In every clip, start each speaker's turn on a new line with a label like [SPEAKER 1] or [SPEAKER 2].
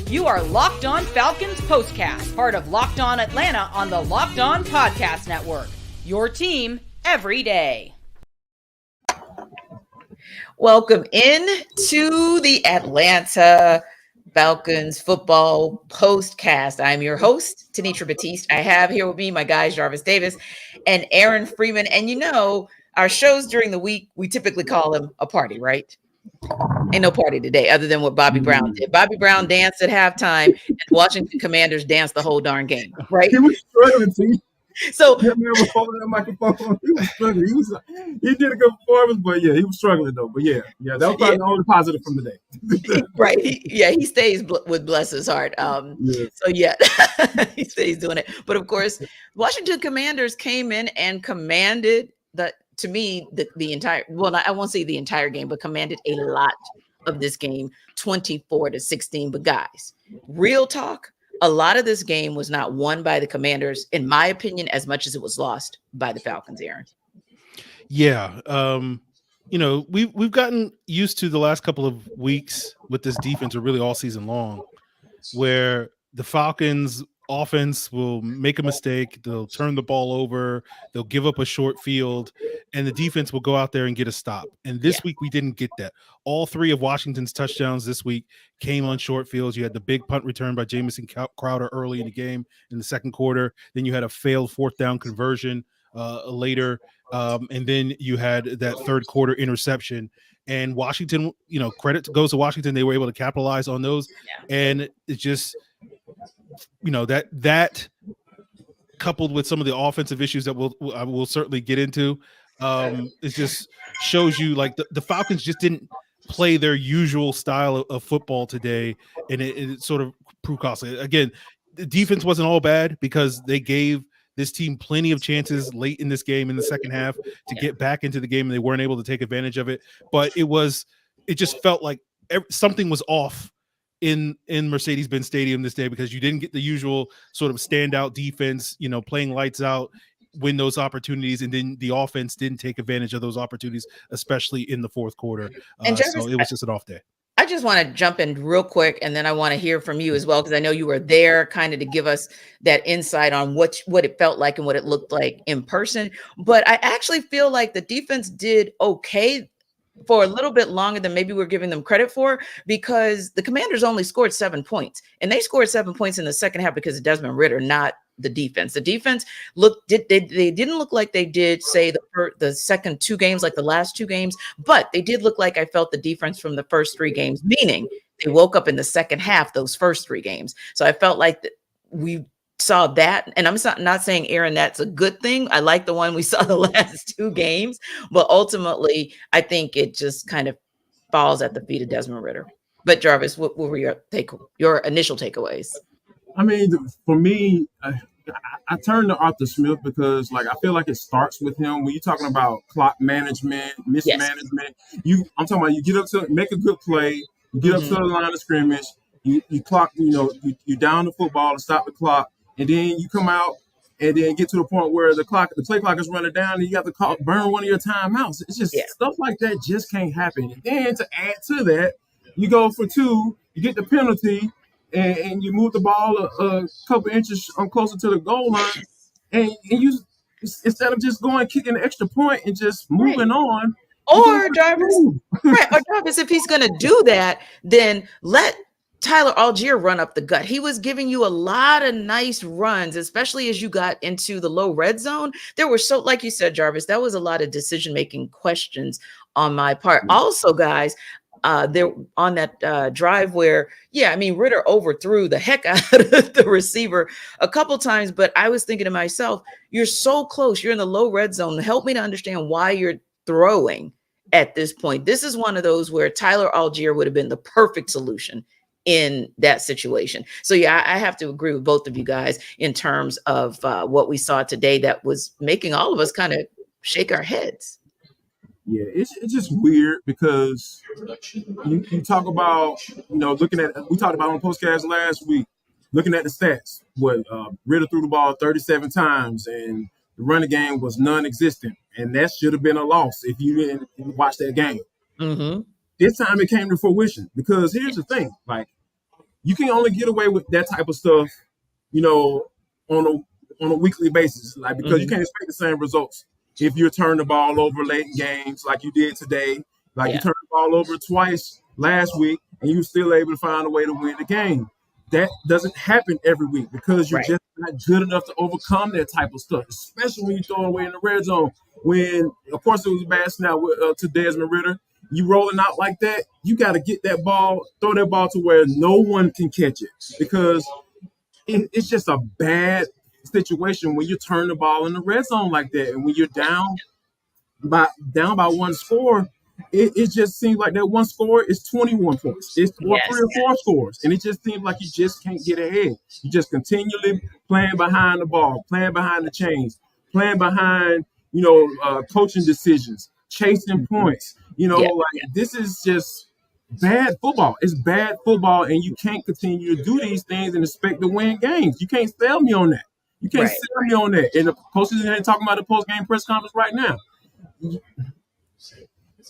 [SPEAKER 1] You are Locked On Falcons Postcast, part of Locked On Atlanta on the Locked On Podcast Network. Your team every day.
[SPEAKER 2] Welcome in to the Atlanta Falcons football postcast. I'm your host, Tenitra Batiste. I have here with me my guys, Jarvis Davis and Aaron Freeman. And you know, our shows during the week, we typically call them a party, right? Ain't no party today other than what Bobby Brown did. Bobby Brown danced at halftime and the Washington Commanders danced the whole darn game, right?
[SPEAKER 3] He was struggling, see?
[SPEAKER 2] So
[SPEAKER 3] He was holding that microphone. He was struggling. He did a good performance, but yeah, he was struggling though. But yeah, that was probably the only positive from the day.
[SPEAKER 2] Right. He stays with bless his heart. So yeah, he stays doing it. But of course, Washington Commanders came in and commanded the entire, well, I won't say the entire game, but commanded a lot of this game, 24-16. But guys, real talk, a lot of this game was not won by the Commanders, in my opinion, as much as it was lost by the Falcons, Aaron.
[SPEAKER 4] Yeah. We've gotten used to the last couple of weeks with this defense, or really all season long, where the Falcons offense will make a mistake, they'll turn the ball over, they'll give up a short field, and the defense will go out there and get a stop. And this week we didn't get that. All three of Washington's touchdowns this week came on short fields. You had the big punt return by Jamison Crowder early in the game in the second quarter. Then you had a failed fourth down conversion later. And then you had that third quarter interception. And Washington, credit goes to Washington. They were able to capitalize on those. Yeah. And it's just, that coupled with some of the offensive issues that we'll certainly get into, it just shows you like the Falcons just didn't play their usual style of football today, and it sort of proved costly. Again, the defense wasn't all bad because they gave this team plenty of chances late in this game in the second half to get back into the game, and they weren't able to take advantage of it. But it just felt like something was off in Mercedes-Benz Stadium this day, because you didn't get the usual sort of standout defense, playing lights out, win those opportunities, and then the offense didn't take advantage of those opportunities, especially in the fourth quarter.
[SPEAKER 2] And Jarvis,
[SPEAKER 4] so it was just an off day.
[SPEAKER 2] I just want to jump in real quick, and then I want to hear from you as well, because I know you were there kind of to give us that insight on what it felt like and what it looked like in person. But I actually feel like the defense did okay for a little bit longer than maybe we're giving them credit for, because the Commanders only scored 7 points, and they scored 7 points in the second half because of Desmond Ridder, not the defense. The defense they didn't look like they did, say, the second two games, like the last two games, but they did look like I felt the defense from the first three games, meaning they woke up in the second half, those first three games. So I felt like we saw that, and I'm not saying, Aaron, that's a good thing. I like the one we saw the last two games, but ultimately I think it just kind of falls at the feet of Desmond Ridder. But Jarvis, what were your initial takeaways?
[SPEAKER 3] I mean, for me, I turned to Arthur Smith because, I feel like it starts with him. When you're talking about clock management, mismanagement, I'm talking about you get up to make a good play, you get up to the line of scrimmage, you clock, you down the football and stop the clock, and then you come out and then get to the point where the play clock is running down, and you have to burn one of your timeouts. It's just stuff like that just can't happen. And then to add to that, you go for two, you get the penalty, and you move the ball a couple inches closer to the goal line, and you, instead of just going kicking an extra point and just moving on.
[SPEAKER 2] Or Jarvis, if he's going to do that, then let Tyler Algier run up the gut. He was giving you a lot of nice runs, especially as you got into the low red zone. There were, so like you said, Jarvis, that was a lot of decision-making questions on my part. Also, guys, there on that drive where, Ridder overthrew the heck out of the receiver a couple times, but I was thinking to myself, you're so close. You're in the low red zone. Help me to understand why you're throwing at this point. This is one of those where Tyler Algier would have been the perfect solution in that situation. So I have to agree with both of you guys in terms of what we saw today that was making all of us kind of shake our heads.
[SPEAKER 3] Yeah, it's just weird because you talk about, looking at, we talked about on postcast last week, looking at the stats, Ridder threw the ball 37 times and the running game was non-existent. And that should have been a loss if you didn't watch that game.
[SPEAKER 2] Mm-hmm.
[SPEAKER 3] this time it came to fruition. Because here's the thing, like, you can only get away with that type of stuff, on a weekly basis, like, because you can't expect the same results if you're turning the ball over late in games like you did today, like you turned the ball over twice last week, and you were still able to find a way to win the game. That doesn't happen every week because you're just not good enough to overcome that type of stuff, especially when you throw away in the red zone. When, of course, it was a bad snap to Desmond Ridder. You rolling out like that, you got to get that ball, throw that ball to where no one can catch it, because it's just a bad situation when you turn the ball in the red zone like that, and when you're down by one score, it just seems like that one score is 21 points. It's 3 or 4 scores, and it just seems like you just can't get ahead. You just continually playing behind the ball, playing behind the chains, playing behind coaching decisions, chasing points. This is just bad football. It's bad football, and you can't continue to do these things and expect to win games. You can't sell me on that. You can't sell me on that. And the coaches ain't talking about the post-game press conference right now.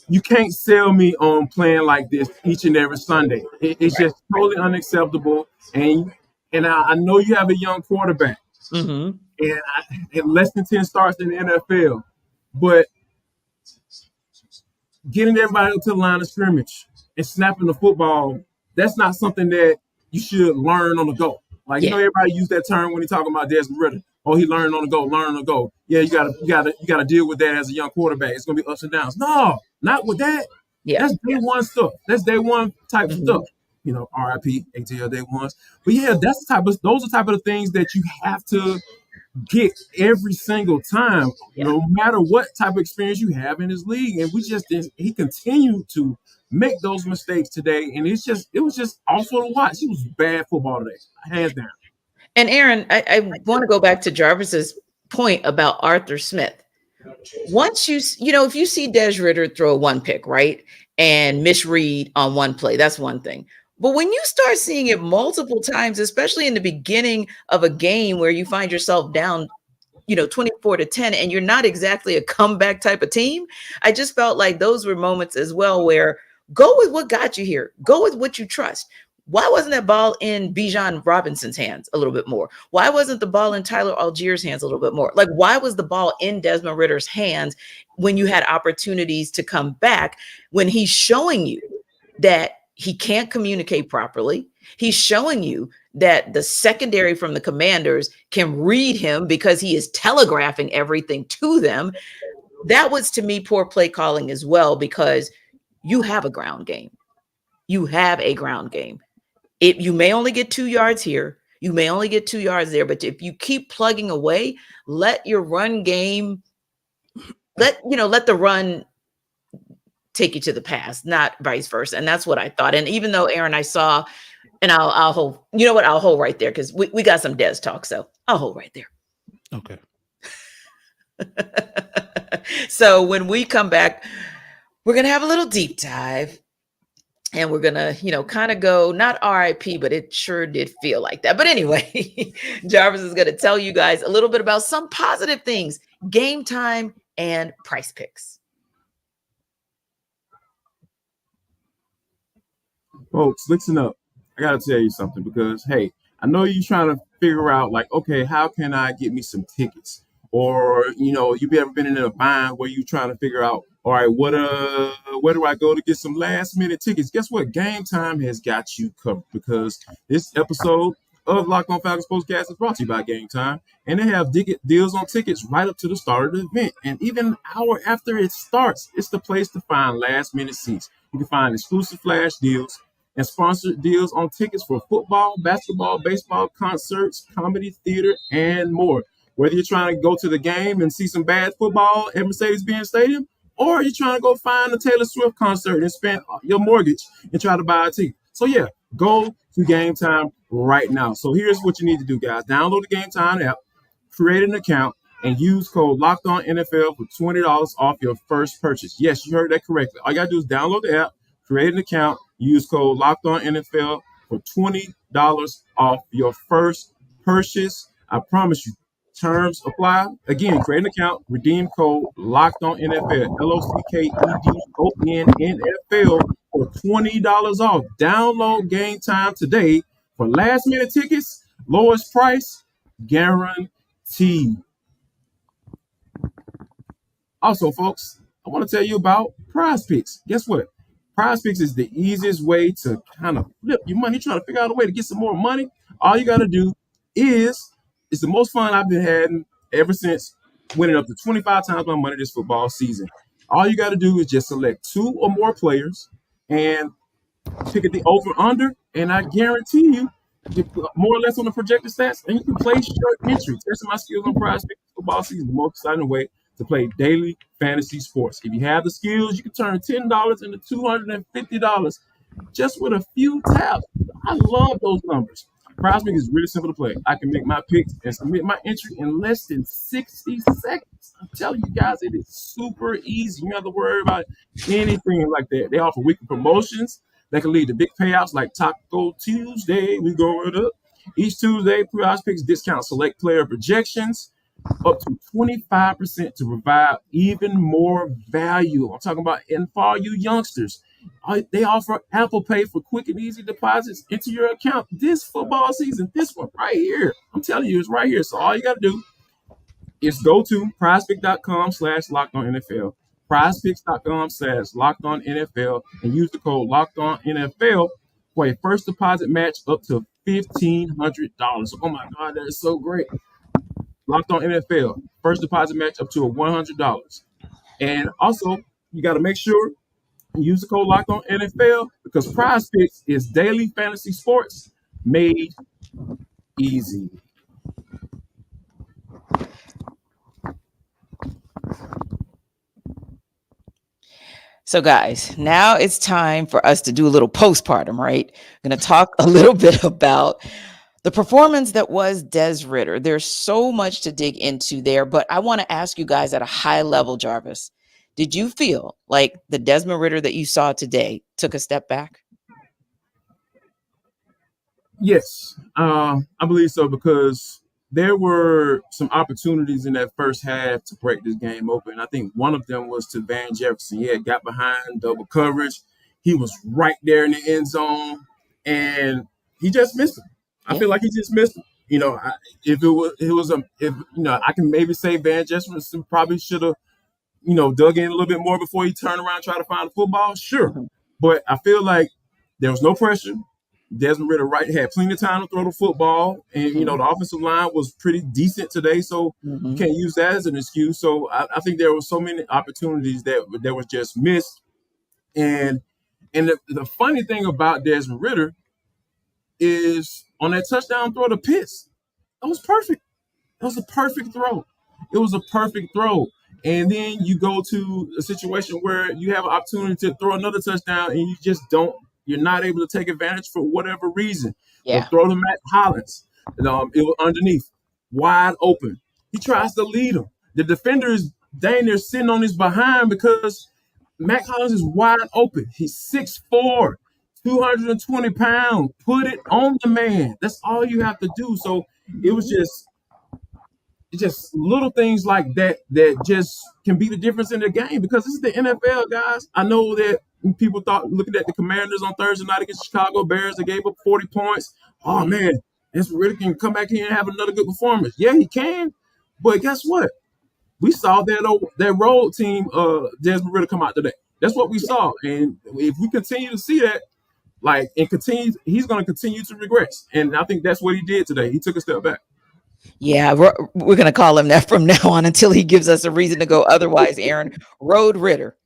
[SPEAKER 3] You can't sell me on playing like this each and every Sunday. It's just totally unacceptable. And I know you have a young quarterback, and less than 10 starts in the NFL, but getting everybody to the line of scrimmage and snapping the football, that's not something that you should learn on the go. Like, everybody use that term when you're talking about Desmond Ridder. Oh, he learned on the go, learn on the go. Yeah, you gotta deal with that as a young quarterback. It's gonna be ups and downs. No, not with that. Yeah. That's day one stuff. That's day one type of stuff. RIP, ATL day ones. But yeah, those are the type of things that you have to get every single time, no matter what type of experience you have in this league. And he continued to make those mistakes today, and it was just awful to watch. It was bad football today, hands down.
[SPEAKER 2] And Aaron, I want to go back to Jarvis's point about Arthur Smith. Once if you see Des Ridder throw one pick, right, and misread on one play, that's one thing. But when you start seeing it multiple times, especially in the beginning of a game where you find yourself down, 24-10, and you're not exactly a comeback type of team, I just felt like those were moments as well where go with what got you here. Go with what you trust. Why wasn't that ball in Bijan Robinson's hands a little bit more? Why wasn't the ball in Tyler Allgeier's hands a little bit more? Like, why was the ball in Desmond Ridder's hands when you had opportunities to come back, when he's showing you that he can't communicate properly? He's showing you that the secondary from the Commanders can read him because he is telegraphing everything to them. That was, to me, poor play calling as well, because you have a ground game. You have a ground game. You may only get 2 yards here. You may only get 2 yards there. But if you keep plugging away, let your run game, let the run take you to the pass, not vice versa. And that's what I thought. And even though, Aaron, I saw, and I'll hold, I'll hold right there, because we got some Des talk. So I'll hold right there.
[SPEAKER 4] Okay.
[SPEAKER 2] So when we come back, we're going to have a little deep dive. And we're going to, kind of go, not RIP, but it sure did feel like that. But anyway, Jarvis is going to tell you guys a little bit about some positive things, game time and price picks.
[SPEAKER 3] Folks, listen up. I got to tell you something, because, hey, I know you're trying to figure out, like, okay, how can I get me some tickets? Or, you've ever been in a bind where you're trying to figure out, all right, where do I go to get some last minute tickets? Guess what? Game Time has got you covered, because this episode of Locked On Falcons Postcast is brought to you by Game Time. And they have deals on tickets right up to the start of the event. And even an hour after it starts, it's the place to find last minute seats. You can find exclusive flash deals and sponsored deals on tickets for football, basketball, baseball, concerts, comedy, theater, and more. Whether you're trying to go to the game and see some bad football at Mercedes-Benz Stadium, or you're trying to go find a Taylor Swift concert and spend your mortgage and try to buy a ticket. So yeah, go to Game Time right now. So here's what you need to do, guys. Download the Game Time app, create an account, and use code LOCKEDONNFL for $20 off your first purchase. Yes, you heard that correctly. All you got to do is download the app, create an account, use code LOCKEDONNFL for $20 off your first purchase. I promise you, Terms apply. Again, create an account, redeem code Locked On NFL, LOCKEDON for $20 off. Download Game Time today for last minute tickets, lowest price, guaranteed. Also, folks, I want to tell you about Prize Picks. Guess what? Prize Picks is the easiest way to kind of flip your money. You're trying to figure out a way to get some more money. All you got to do is, it's the most fun I've been having ever since winning up to 25 times my money this football season. All you got to do is just select 2 or more players and pick the over/under, and I guarantee you, more or less on the projected stats, and you can place your entry. Testing my skills on Prize Picks football season, the most exciting way to play daily fantasy sports. If you have the skills, you can turn $10 into $250 just with a few taps. I love those numbers. Prize Picks is really simple to play. I can make my picks and submit my entry in less than 60 seconds. I'm telling you guys, it is super easy. You don't have to worry about anything like that. They offer weekly promotions that can lead to big payouts like Taco Tuesday. We going up. Each Tuesday, Prize Picks discount select player projections up to 25% to provide even more value. I'm talking about, and for all you youngsters, they offer Apple Pay for quick and easy deposits into your account this football season. This one right here. I'm telling you, it's right here. So all you got to do is go to prizepicks.com/LockedOnNFL, prizepicks.com/LockedOnNFL, and use the code LockedOnNFL for a first deposit match up to $1,500. Oh my God, that is so great. Locked On NFL, first deposit match up to $100. And also, you got to make sure you use the code Locked On NFL because Prize Picks is daily fantasy sports made easy.
[SPEAKER 2] So, guys, now it's time for us to do a little postpartum, right? We're going to talk a little bit about the performance that was Des Ridder. There's so much to dig into there, but I want to ask you guys at a high level, Jarvis, did you feel like the Desmond Ridder that you saw today took a step back?
[SPEAKER 3] Yes, I believe so because there were some opportunities in that first half to break this game open. I think one of them was to Van Jefferson. He had got behind double coverage. He was right there in the end zone, and he just missed him. I feel like he just missed him. You know, if I can maybe say Van Jefferson probably should have, dug in a little bit more before he turned around and tried to find the football. Sure, but I feel like there was no pressure. Desmond Ridder had plenty of time to throw the football, and the offensive line was pretty decent today, so you can't use that as an excuse. So I think there were so many opportunities that was just missed, and the funny thing about Desmond Ridder is on that touchdown throw to Pitts, that was perfect. That was a perfect throw. It was a perfect throw. And then you go to a situation where you have an opportunity to throw another touchdown and you just don't. You're not able to take advantage for whatever reason. Yeah. Throw to Matt Hollins. It was underneath, wide open. He tries to lead him. The defender is dang near sitting on his behind because Matt Hollins is wide open. He's 6'4", 220 pounds. Put it on the man. That's all you have to do. So it was just little things like that just can be the difference in the game because this is the NFL, guys. I know that people thought looking at the Commanders on Thursday night against Chicago Bears, they gave up 40 points. Oh, man, Desmond Ridder can come back here and have another good performance. Yeah, he can. But guess what? We saw that road team, Desmond Ridder, come out today. That's what we saw. And if we continue to see that, he's going to continue to regress. And I think that's what he did today. He took a step back.
[SPEAKER 2] Yeah, we're going to call him that from now on until he gives us a reason to go otherwise, Aaron. Road Ridder,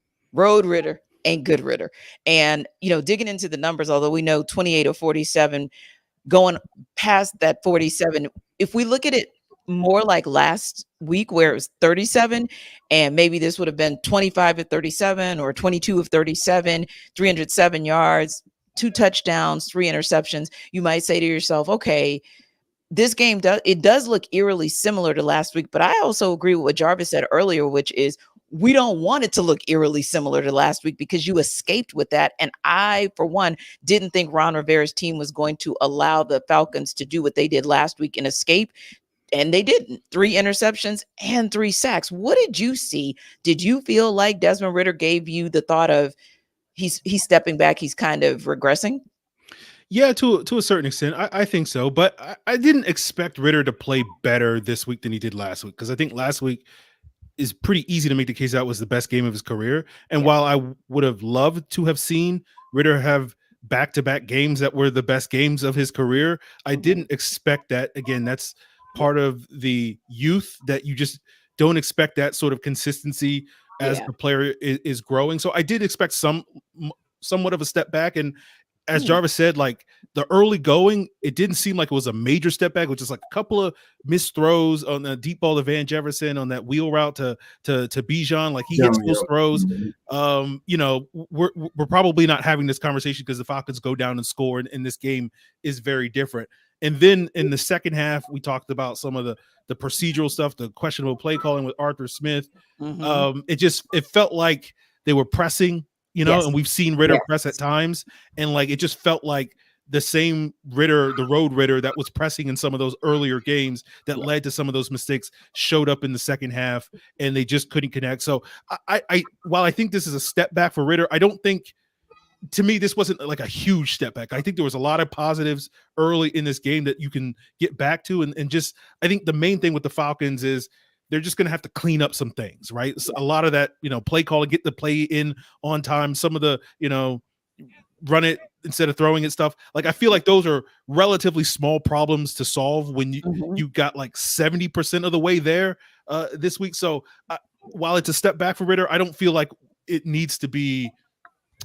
[SPEAKER 2] and good Ridder. And, digging into the numbers, although we know 28 or 47, going past that 47, if we look at it more like last week where it was 37, and maybe this would have been 25 of 37 or 22 of 37, 307 yards, 2 touchdowns, 3 interceptions, you might say to yourself, okay, this game does look eerily similar to last week, but I also agree with what Jarvis said earlier, which is we don't want it to look eerily similar to last week because you escaped with that. And I, for one, didn't think Ron Rivera's team was going to allow the Falcons to do what they did last week and escape. and they didn't. 3 interceptions and 3 sacks. What did you see? Did you feel like Desmond Ridder gave you the thought of he's stepping back, he's kind of regressing?
[SPEAKER 4] Yeah, to a certain extent, I think so. But I didn't expect Ridder to play better this week than he did last week, because I think last week is pretty easy to make the case that was the best game of his career. And while I would have loved to have seen Ridder have back-to-back games that were the best games of his career, I didn't expect that. Again, that's part of the youth, that you just don't expect that sort of consistency as the player is growing. So I did expect somewhat of a step back. And as Jarvis said, like the early going, it didn't seem like it was a major step back, which is like a couple of missed throws on the deep ball to Van Jefferson on that wheel route to Bijan. Like he hits those throws. You know, we're probably not having this conversation because the Falcons go down and score, and this game is very different. And then in the second half, we talked about some of the procedural stuff, the questionable play calling with Arthur Smith. It felt like they were pressing, you know, and we've seen Ridder press at times, and like it just felt like the same Ridder, the road Ridder that was pressing in some of those earlier games that led to some of those mistakes showed up in the second half, and they just couldn't connect. So I while I think this is a step back for Ridder, I don't think, to me, this wasn't like a huge step back. I think there was a lot of positives early in this game that you can get back to. And just, I think the main thing with the Falcons is they're just going to have to clean up some things, right? So a lot of that, you know, play call, get the play in on time. Some of the, you know, run it instead of throwing it stuff. Like, I feel like those are relatively small problems to solve when you got like 70% of the way there this week. So while it's a step back for Ridder, I don't feel like it needs to be,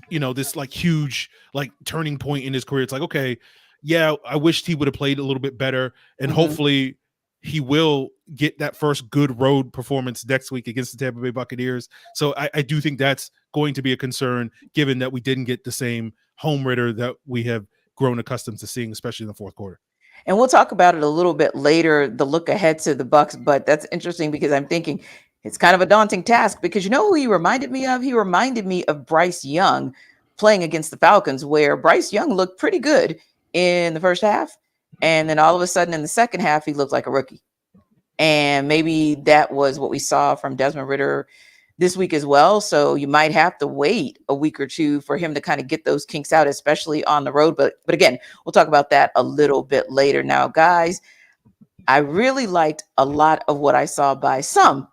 [SPEAKER 4] you know, this like huge like turning point in his career. It's like, okay, yeah, I wished he would have played a little bit better, and hopefully he will get that first good road performance next week against the Tampa Bay Buccaneers. So I do think that's going to be a concern, given that we didn't get the same home Ridder that we have grown accustomed to seeing, especially in the fourth quarter.
[SPEAKER 2] And we'll talk about it a little bit later, the look ahead to the Bucs, but that's interesting because I'm thinking it's kind of a daunting task, because you know who he reminded me of? He reminded me of Bryce Young playing against the Falcons, where Bryce Young looked pretty good in the first half, and then all of a sudden in the second half, he looked like a rookie. And maybe that was what we saw from Desmond Ridder this week as well. So you might have to wait a week or two for him to kind of get those kinks out, especially on the road. But again, we'll talk about that a little bit later. Now, guys, I really liked a lot of what I saw by some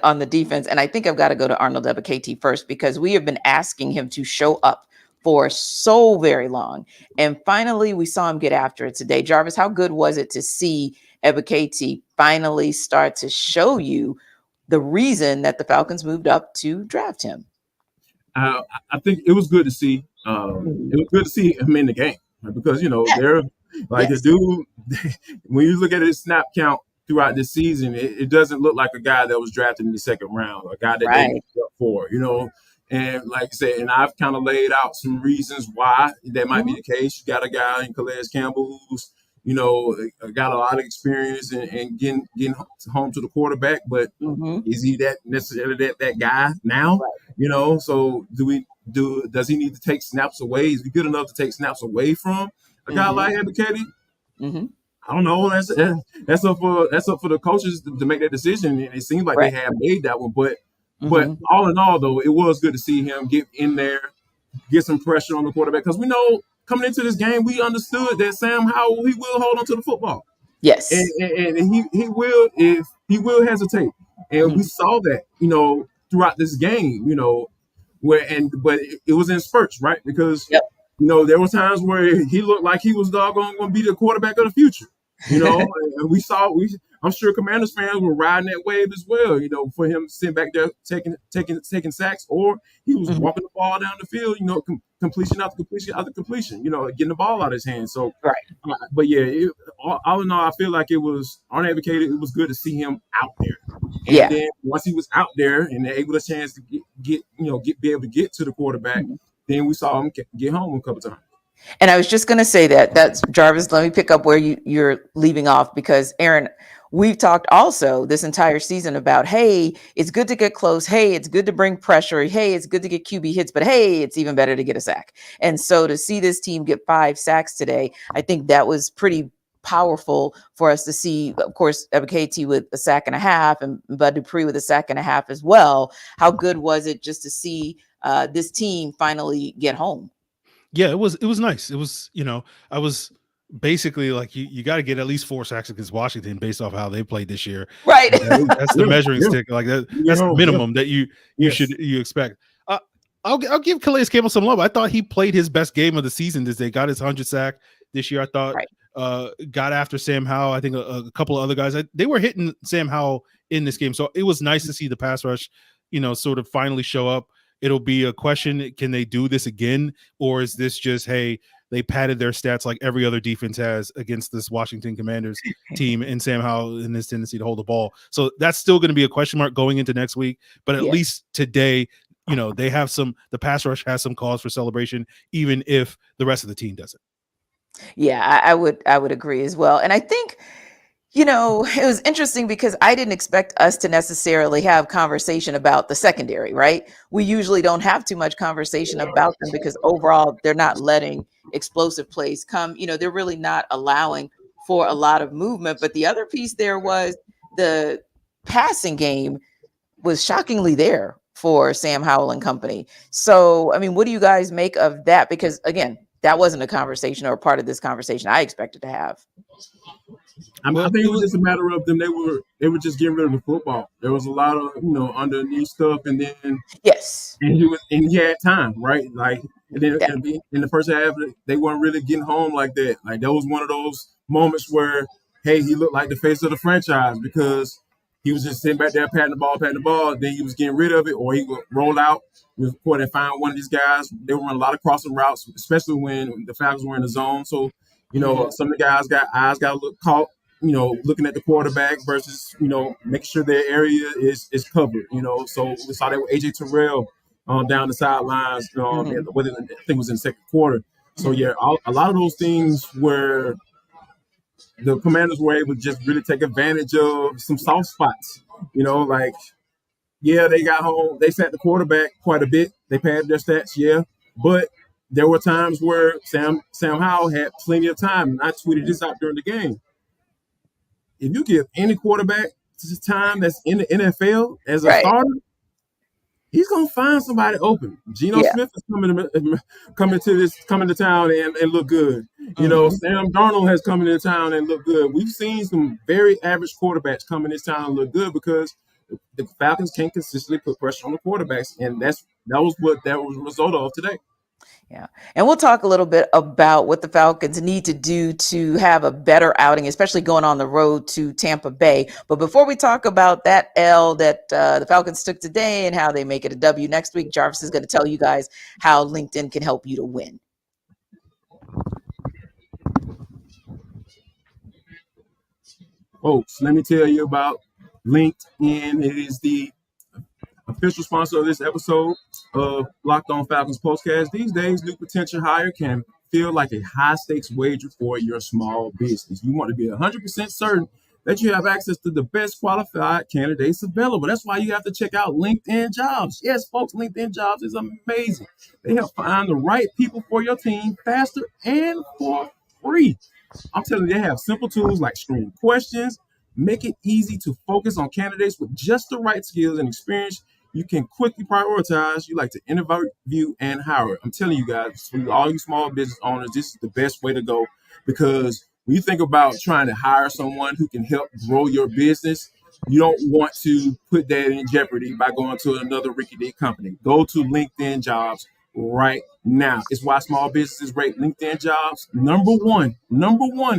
[SPEAKER 2] on the defense. And I think I've got to go to Arnold Ebiketie first, because we have been asking him to show up for so very long. And finally, we saw him get after it today. Jarvis, how good was it to see Ebiketie finally start to show you the reason that the Falcons moved up to draft him?
[SPEAKER 3] I think it was good to see. It was good to see him in the game, because, you know, they're like the dude, when you look at his snap count throughout this season, it doesn't look like a guy that was drafted in the second round, a guy that they moved up for, you know. And like I said, and I've kind of laid out some reasons why that might be the case. You got a guy in Calais Campbell who's, you know, got a lot of experience and getting home to the quarterback, but is he that necessarily that guy now? Right. You know, so does he need to take snaps away? Is he good enough to take snaps away from a guy like Ebiketie? I don't know. That's up for the coaches to make that decision. And it seems like they have made that one, but all in all, though, it was good to see him get in there, get some pressure on the quarterback, because we know coming into this game, we understood that Sam Howell, he will hold on to the football.
[SPEAKER 2] Yes,
[SPEAKER 3] and he will hesitate, and we saw that, you know, throughout this game, you know, but it was in spurts, right? Because you know, there were times where he looked like he was doggone going to be the quarterback of the future. You know, and I'm sure Commanders fans were riding that wave as well, you know, for him sitting back there taking sacks, or he was walking the ball down the field, you know, completion after completion, you know, getting the ball out of his hands. So, but yeah, all in all, I feel like it was on Ebiketie. It was good to see him out there. And then once he was out there and able a chance to be able to get to the quarterback, then we saw him get home a couple times.
[SPEAKER 2] And I was just going to say that's Jarvis. Let me pick up where you're leaving off, because Aaron, we've talked also this entire season about, hey, it's good to get close. Hey, it's good to bring pressure. Hey, it's good to get QB hits, but hey, it's even better to get a sack. And so to see this team get 5 sacks today, I think that was pretty powerful for us to see, of course, Ebiketie with a sack and a half and Bud Dupree with a sack and a half as well. How good was it just to see this team finally get home?
[SPEAKER 4] Yeah, it was nice. It was, I was basically like, you got to get at least 4 sacks against Washington based off how they played this year.
[SPEAKER 2] Right.
[SPEAKER 4] That's the measuring stick. Like that's the minimum that you expect. I'll give Calais Campbell some love. I thought he played his best game of the season this day. Got his 100 sack this year. I thought got after Sam Howell. I think a couple of other guys. They were hitting Sam Howell in this game. So it was nice to see the pass rush, sort of finally show up. It'll be a question, can they do this again? Or is this just, hey, they padded their stats like every other defense has against this Washington Commanders team and Sam Howell in this tendency to hold the ball. So that's still going to be a question mark going into next week. But at least today, they have the pass rush has some cause for celebration, even if the rest of the team doesn't.
[SPEAKER 2] Yeah, I would agree as well. And I think, it was interesting because I didn't expect us to necessarily have conversation about the secondary, right? We usually don't have too much conversation about them because overall they're not letting explosive plays come. They're really not allowing for a lot of movement. But the other piece there was the passing game was shockingly there for Sam Howell and company. So, I mean, what do you guys make of that? Because again, that wasn't a conversation or a part of this conversation I expected to have.
[SPEAKER 3] I think it was just a matter of them. They were just getting rid of the football. There was a lot of underneath stuff, and then and he had time, right? Like, and then in the first half, they weren't really getting home like that. Like, that was one of those moments where, hey, he looked like the face of the franchise because he was just sitting back there patting the ball. Then he was getting rid of it, or he would roll out before they find one of these guys. They were running a lot of crossing routes, especially when the Falcons were in the zone. So, some of the guys got a little caught, looking at the quarterback versus, making sure their area is covered, So we saw that with A.J. Terrell down the sidelines, I think it was in the second quarter. So, yeah, a lot of those things where the Commanders were able to just really take advantage of some soft spots, they got home. They sat the quarterback quite a bit. They padded their stats, but there were times where Sam Howell had plenty of time, and I tweeted this out during the game. If you give any quarterback time that's in the NFL as a starter, he's gonna find somebody open. Geno Smith is coming to town and look good. Sam Darnold has come into town and look good. We've seen some very average quarterbacks come in this town and look good because the Falcons can't consistently put pressure on the quarterbacks, and that was the result of today.
[SPEAKER 2] Yeah. And we'll talk a little bit about what the Falcons need to do to have a better outing, especially going on the road to Tampa Bay. But before we talk about that L that the Falcons took today and how they make it a W next week, Jarvis is going to tell you guys how LinkedIn can help you to win.
[SPEAKER 3] Folks, let me tell you about LinkedIn. It is the official sponsor of this episode of Locked On Falcons Postcast. These days, new potential hire can feel like a high-stakes wager for your small business. You want to be 100% certain that you have access to the best qualified candidates available. That's why you have to check out LinkedIn Jobs. Yes, folks, LinkedIn Jobs is amazing. They help find the right people for your team faster and for free. I'm telling you, they have simple tools like screening questions, make it easy to focus on candidates with just the right skills and experience. You can quickly prioritize. You like to interview and hire. I'm telling you guys, for all you small business owners, this is the best way to go because when you think about trying to hire someone who can help grow your business, you don't want to put that in jeopardy by going to another rickety company. Go to LinkedIn Jobs right now. It's why small businesses rate LinkedIn Jobs number one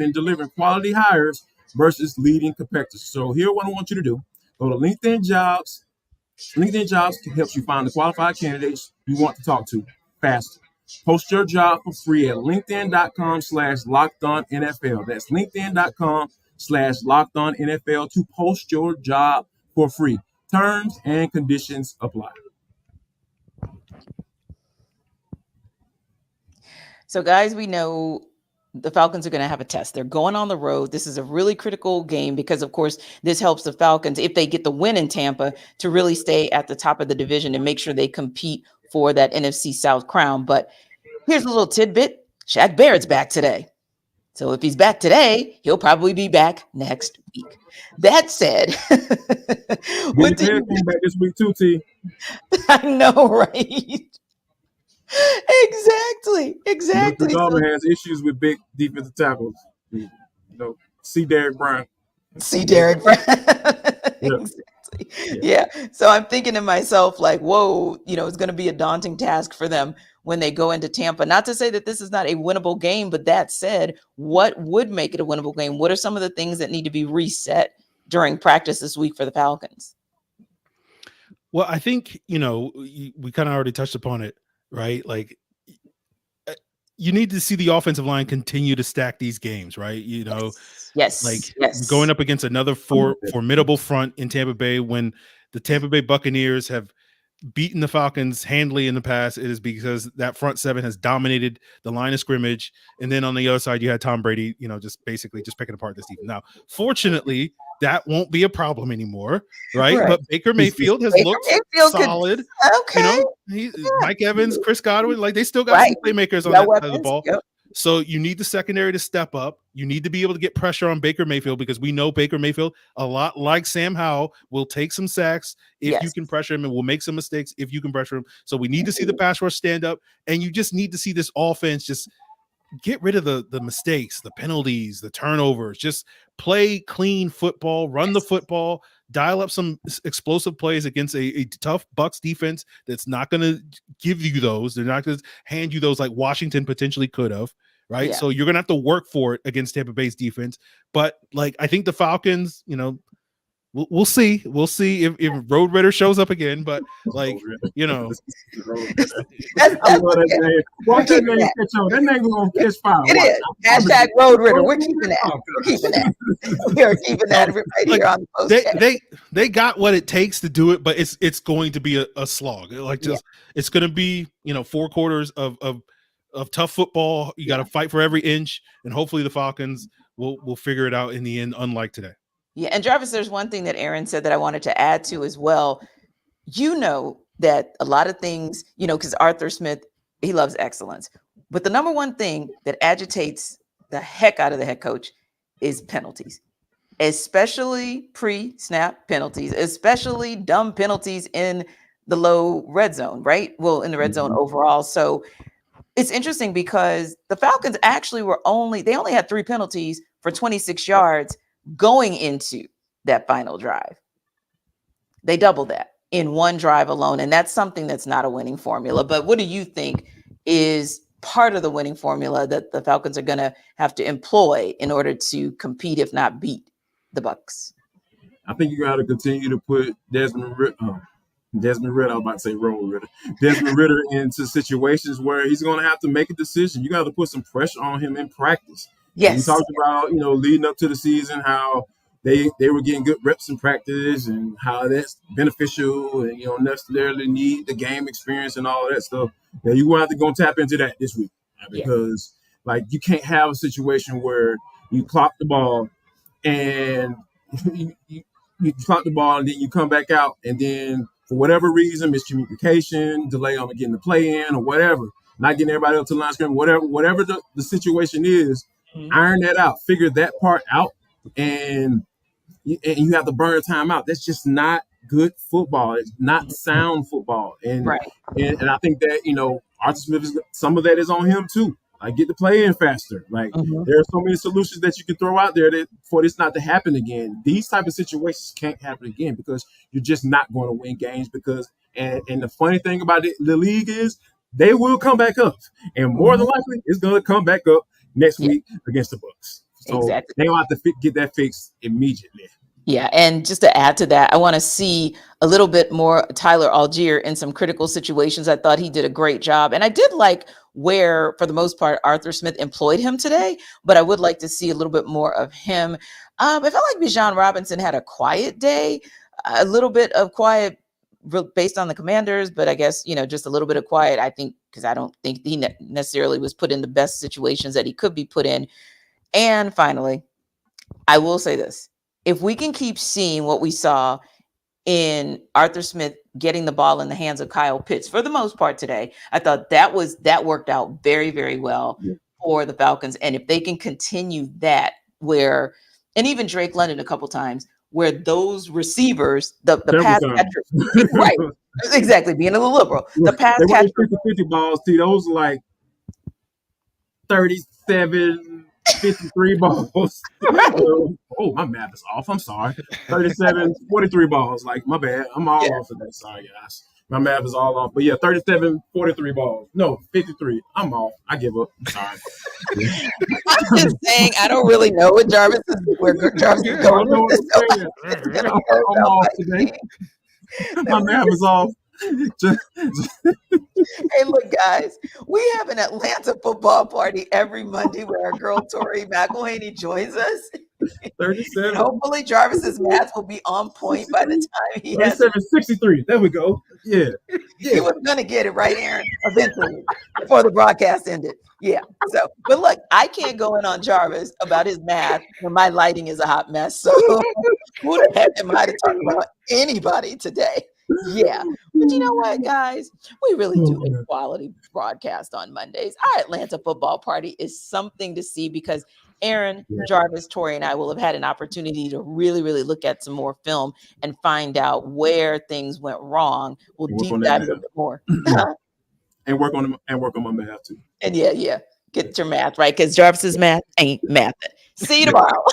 [SPEAKER 3] in delivering quality hires versus leading competitors. So here's what I want you to do. Go to LinkedIn Jobs. LinkedIn Jobs helps you find the qualified candidates you want to talk to faster. Post your job for free at linkedin.com/lockedonnfl. That's linkedin.com/lockedonnfl to post your job for free. Terms and conditions apply.
[SPEAKER 2] So, guys, we know the Falcons are going to have a test. They're going on the road. This is a really critical game because, of course, this helps the Falcons, if they get the win in Tampa, to really stay at the top of the division and make sure they compete for that NFC South crown. But here's a little tidbit. Shaq Barrett's back today. So if he's back today, he'll probably be back next week. That said,
[SPEAKER 3] Billy Bear came back this week too, T.
[SPEAKER 2] I know, right? Exactly.
[SPEAKER 3] Dalton has issues with big defensive tackles. See Derek Brown.
[SPEAKER 2] See Derek Brown.
[SPEAKER 3] Yeah.
[SPEAKER 2] Exactly. Yeah. So I'm thinking to myself, like, whoa, it's going to be a daunting task for them when they go into Tampa. Not to say that this is not a winnable game, but that said, what would make it a winnable game? What are some of the things that need to be reset during practice this week for the Falcons?
[SPEAKER 4] Well, I think, we kind of already touched upon it, right? Like, you need to see the offensive line continue to stack these games, right?
[SPEAKER 2] Yes.
[SPEAKER 4] Going up against another formidable front in Tampa Bay, when the Tampa Bay Buccaneers have beaten the Falcons handily in the past, it is because that front seven has dominated the line of scrimmage. And then on the other side, you had Tom Brady, just picking apart this defense. Now, fortunately, that won't be a problem anymore, right? But Baker Mayfield has looked solid.
[SPEAKER 2] Okay.
[SPEAKER 4] Mike Evans, Chris Godwin, like they still got some playmakers on that side of the ball. Yep. So you need the secondary to step up. You need to be able to get pressure on Baker Mayfield, because we know Baker Mayfield, a lot like Sam Howell, will take some sacks if you can pressure him, and will make some mistakes if you can pressure him. So we need to see the pass rush stand up, and you just need to see this offense just get rid of the mistakes, the penalties, the turnovers, just play clean football, run the football, dial up some explosive plays against a tough Bucs defense that's not going to give you those. They're not going to hand you those like Washington potentially could have, right? Yeah. So you're going to have to work for it against Tampa Bay's defense. But like, I think the Falcons, we'll see. We'll see if Road Raider shows up again. But like,
[SPEAKER 3] I love that name. Watch that name catch on. That name gonna catch fire.
[SPEAKER 2] It is. Hashtag Road Raider. We're keeping that. We are keeping that right here on the post.
[SPEAKER 4] They got what it takes to do it, but it's going to be a slog. Like it's going to be 4 quarters of tough football. You got to fight for every inch, and hopefully the Falcons will figure it out in the end. Unlike today.
[SPEAKER 2] Yeah, and Jarvis, there's one thing that Aaron said that I wanted to add to as well. That a lot of things, because Arthur Smith, he loves excellence. But the number one thing that agitates the heck out of the head coach is penalties, especially pre-snap penalties, especially dumb penalties in the low red zone, right? Well, in the red zone overall. So it's interesting because the Falcons actually they only had 3 penalties for 26 yards going into that final drive. They doubled that in one drive alone. And that's something that's not a winning formula. But what do you think is part of the winning formula that the Falcons are going to have to employ in order to compete, if not beat the Bucs?
[SPEAKER 3] I think you got to continue to put Desmond Ridder, I was about to say Ron Rivera. Desmond Ridder into situations where he's going to have to make a decision. You got to put some pressure on him in practice.
[SPEAKER 2] Yes.
[SPEAKER 3] You talked about, leading up to the season, how they were getting good reps in practice and how that's beneficial, and you don't necessarily need the game experience and all of that stuff. Yeah, you're going to have to go tap into that this week, because like you can't have a situation where you clock the ball and you clock the ball and then you come back out, and then for whatever reason, miscommunication, delay on getting the play in or whatever, not getting everybody up to line scrimmage, whatever the situation is, iron that out, figure that part out, and you have to burn time out. That's just not good football. It's not sound football. And I think that, Arthur Smith, some of that is on him too. Like, get the play in faster. Like, there are so many solutions that you can throw out there for this not to happen again. These type of situations can't happen again, because you're just not going to win games. And the funny thing about the league is they will come back up, and more than likely it's going to come back up next week against the Bucs. So they don't have to get that fixed immediately.
[SPEAKER 2] Yeah, and just to add to that, I want to see a little bit more Tyler Algier in some critical situations. I thought he did a great job. And I did like where, for the most part, Arthur Smith employed him today, but I would like to see a little bit more of him. I felt like Bijan Robinson had a quiet day, a little bit of quiet based on the Commanders, but I guess, just a little bit of quiet, I think, because I don't think he necessarily was put in the best situations that he could be put in. And finally, I will say this. If we can keep seeing what we saw in Arthur Smith getting the ball in the hands of Kyle Pitts for the most part today, I thought that worked out very, very well for the Falcons. And if they can continue that, where, and even Drake London a couple times, where those receivers, the pass catchers, right, exactly, being a little liberal, the pass catchers,
[SPEAKER 3] 50 balls, see, those are like 37, 53 balls. Oh, my math is off. I'm sorry. 37, 43 balls. Like, my bad. I'm all off today. Sorry, guys. My math is all off. But yeah, 37, 43 balls. No, 53. I'm off. I give up. I'm sorry.
[SPEAKER 2] I'm just saying, I don't really know what Jarvis is going with this.
[SPEAKER 3] I'm off today. My math is off.
[SPEAKER 2] Hey, look, guys, we have an Atlanta football party every Monday where our girl Tori McElhaney joins us.
[SPEAKER 3] 37.
[SPEAKER 2] Hopefully, Jarvis's math will be on point by the time he has
[SPEAKER 3] 63. There we go. Yeah.
[SPEAKER 2] He was going to get it right, Aaron, eventually, before the broadcast ended. Yeah. So, but look, I can't go in on Jarvis about his math when my lighting is a hot mess. So, who the heck am I to talk about anybody today? Yeah. But you know what, guys? We really do a quality broadcast on Mondays. Our Atlanta football party is something to see because Aaron, Jarvis, Tori, and I will have had an opportunity to really, really look at some more film and find out where things went wrong. We'll deep dive a little bit more.
[SPEAKER 3] And work on my math too.
[SPEAKER 2] And yeah. Get your math right, because Jarvis's math ain't math. See you tomorrow.